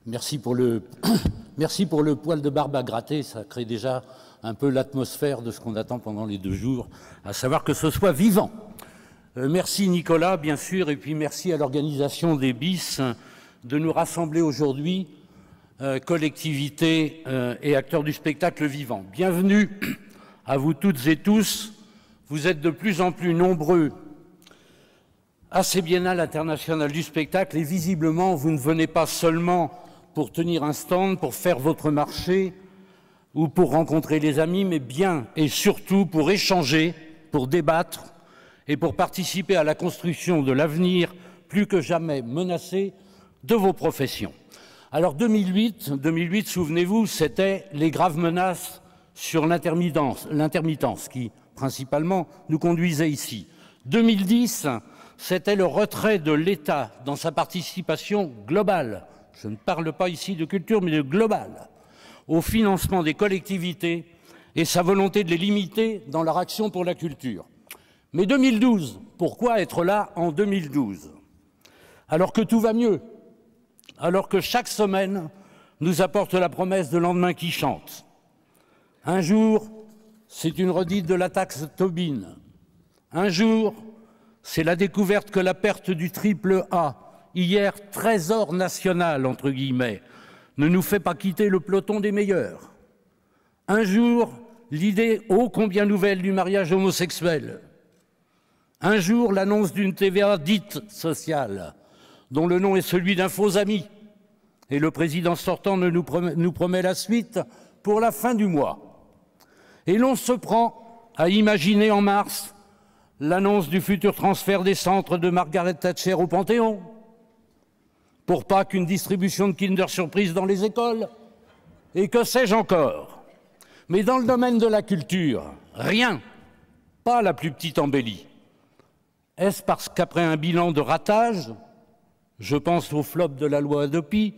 Merci pour le, merci pour le poil de barbe à gratter, ça crée déjà un peu l'atmosphère de ce qu'on attend pendant les 2 jours, à savoir que ce soit vivant. Merci Nicolas, bien sûr, et puis merci à l'organisation des BIS de nous rassembler aujourd'hui, collectivités et acteurs du spectacle vivant. Bienvenue à vous toutes et tous. Vous êtes de plus en plus nombreux à ces biennales internationales du spectacle et visiblement, vous ne venez pas seulement pour tenir un stand, pour faire votre marché ou pour rencontrer les amis, mais bien et surtout pour échanger, pour débattre et pour participer à la construction de l'avenir plus que jamais menacé de vos professions. Alors 2008, souvenez-vous, c'était les graves menaces sur l'intermittence qui principalement nous conduisait ici. 2010, c'était le retrait de l'État dans sa participation globale, je ne parle pas ici de culture, mais de global, au financement des collectivités et sa volonté de les limiter dans leur action pour la culture. Mais 2012, pourquoi être là en 2012 ? Alors que tout va mieux, alors que chaque semaine nous apporte la promesse de lendemain qui chante. Un jour, c'est une redite de la taxe Tobin. Un jour, c'est la découverte que la perte du triple A, hier trésor national, entre guillemets, ne nous fait pas quitter le peloton des meilleurs. Un jour, l'idée ô combien nouvelle du mariage homosexuel. Un jour, l'annonce d'une TVA dite sociale, dont le nom est celui d'un faux ami. Et le président sortant nous promet la suite pour la fin du mois. Et l'on se prend à imaginer en mars l'annonce du futur transfert des centres de Margaret Thatcher au Panthéon, pour pas qu'une distribution de Kinder Surprise dans les écoles, et que sais-je encore. Mais dans le domaine de la culture, rien, pas la plus petite embellie. Est-ce parce qu'après un bilan de ratage, je pense au flop de la loi Hadopi,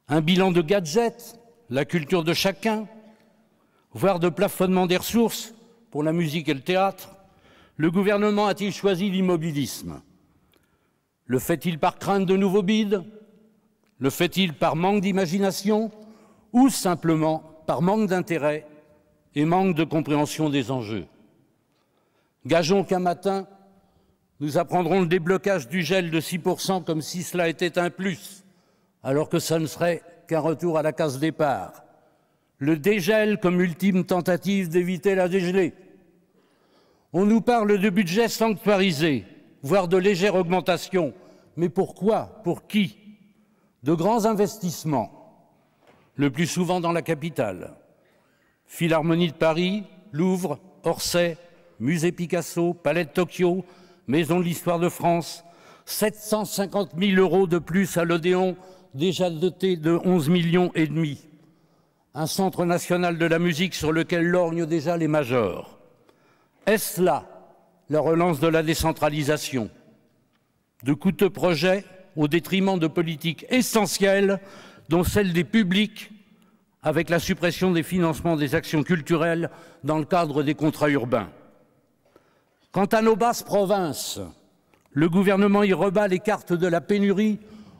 un bilan de gadgets, la culture de chacun, voire de plafonnement des ressources pour la musique et le théâtre, le gouvernement a-t-il choisi l'immobilisme ? Le fait-il par crainte de nouveaux bids ? Le fait-il par manque d'imagination ? Ou simplement par manque d'intérêt et manque de compréhension des enjeux ? Gageons qu'un matin, nous apprendrons le déblocage du gel de 6% comme si cela était un plus, alors que ça ne serait qu'un retour à la case départ. Le dégel comme ultime tentative d'éviter la dégelée. On nous parle de budget sanctuarisé, voire de légère augmentation. Mais pourquoi ? Pour qui ? De grands investissements, le plus souvent dans la capitale. Philharmonie de Paris, Louvre, Orsay, Musée Picasso, Palais de Tokyo, Maison de l'Histoire de France, 750 000 € de plus à l'Odéon, déjà doté de 11,5 millions. Un centre national de la musique sur lequel lorgnent déjà les majors. Est-ce là la relance de la décentralisation ? De coûteux projets au détriment de politiques essentielles, dont celle des publics, avec la suppression des financements des actions culturelles dans le cadre des contrats urbains. Quant à nos basses provinces, le gouvernement y rebat les cartes de la pénurie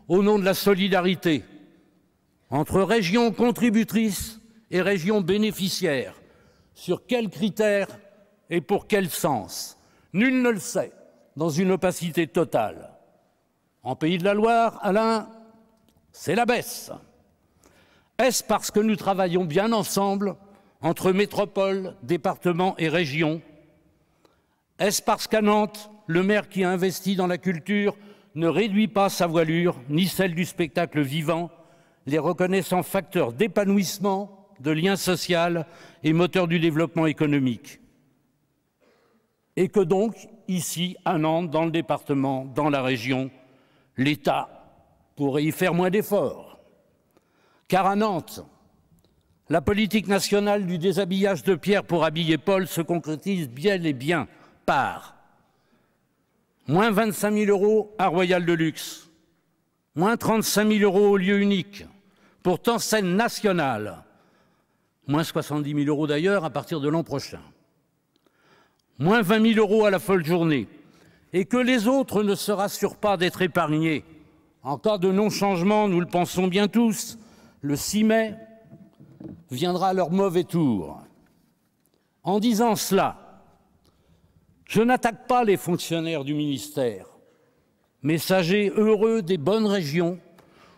au nom de la solidarité entre régions contributrices et régions bénéficiaires. Sur quels critères et pour quel sens ? Nul ne le sait, dans une opacité totale. En Pays de la Loire, Alain, c'est la baisse. Est-ce parce que nous travaillons bien ensemble entre métropole, département et région ? Est-ce parce qu'à Nantes, le maire qui a investi dans la culture ne réduit pas sa voilure, ni celle du spectacle vivant, les reconnaissant facteurs d'épanouissement, de lien social et moteur du développement économique ? Et que donc, ici, à Nantes, dans le département, dans la région, l'État pourrait y faire moins d'efforts. Car à Nantes, la politique nationale du déshabillage de Pierre pour habiller Paul se concrétise bien et bien par moins 25 000 € à Royal Deluxe, moins 35 000 € au lieu unique, pourtant scène nationale, moins 70 000 € d'ailleurs à partir de l'an prochain, moins 20 000 € à la folle journée, et que les autres ne se rassurent pas d'être épargnés En cas de non-changement, nous le pensons bien tous, le 6 mai viendra leur mauvais tour. En disant cela, je n'attaque pas les fonctionnaires du ministère, messagers heureux des bonnes régions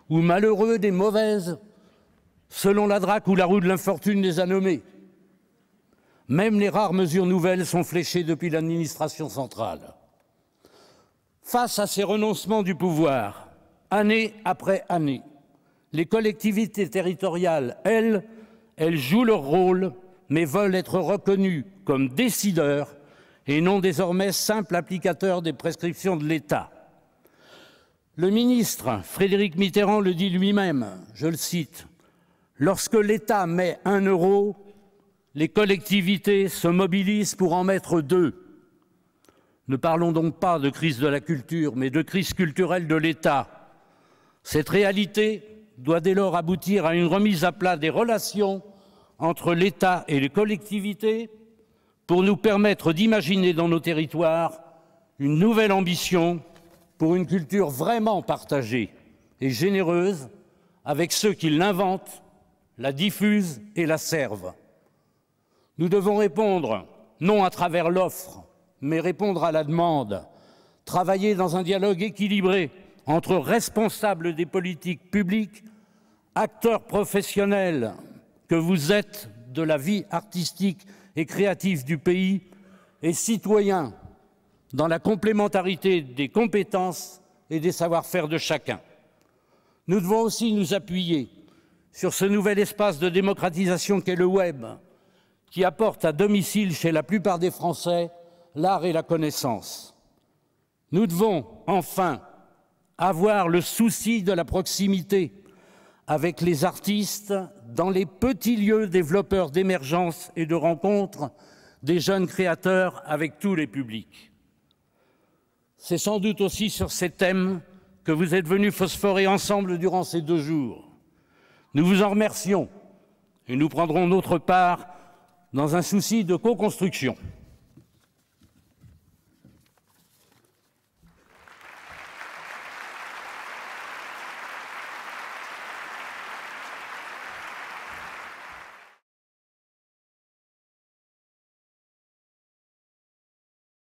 ou malheureux des mauvaises, selon la draque ou la roue de l'infortune les a nommés. Même les rares mesures nouvelles sont fléchées depuis l'administration centrale. Face à ces renoncements du pouvoir, année après année, les collectivités territoriales, elles jouent leur rôle, mais veulent être reconnues comme décideurs et non désormais simples applicateurs des prescriptions de l'État. Le ministre Frédéric Mitterrand le dit lui-même, je le cite, « Lorsque l'État met 1 euro, les collectivités se mobilisent pour en mettre 2. » Ne parlons donc pas de crise de la culture, mais de crise culturelle de l'État. Cette réalité doit dès lors aboutir à une remise à plat des relations entre l'État et les collectivités pour nous permettre d'imaginer dans nos territoires une nouvelle ambition pour une culture vraiment partagée et généreuse avec ceux qui l'inventent, la diffusent et la servent. Nous devons répondre, non à travers l'offre, mais répondre à la demande, travailler dans un dialogue équilibré entre responsables des politiques publiques, acteurs professionnels que vous êtes de la vie artistique et créative du pays et citoyens dans la complémentarité des compétences et des savoir-faire de chacun. Nous devons aussi nous appuyer sur ce nouvel espace de démocratisation qu'est le web, qui apporte à domicile chez la plupart des Français l'art et la connaissance. Nous devons, enfin, avoir le souci de la proximité avec les artistes dans les petits lieux développeurs d'émergence et de rencontres des jeunes créateurs avec tous les publics. C'est sans doute aussi sur ces thèmes que vous êtes venus phosphorer ensemble durant ces 2 jours. Nous vous en remercions et nous prendrons notre part dans un souci de co-construction.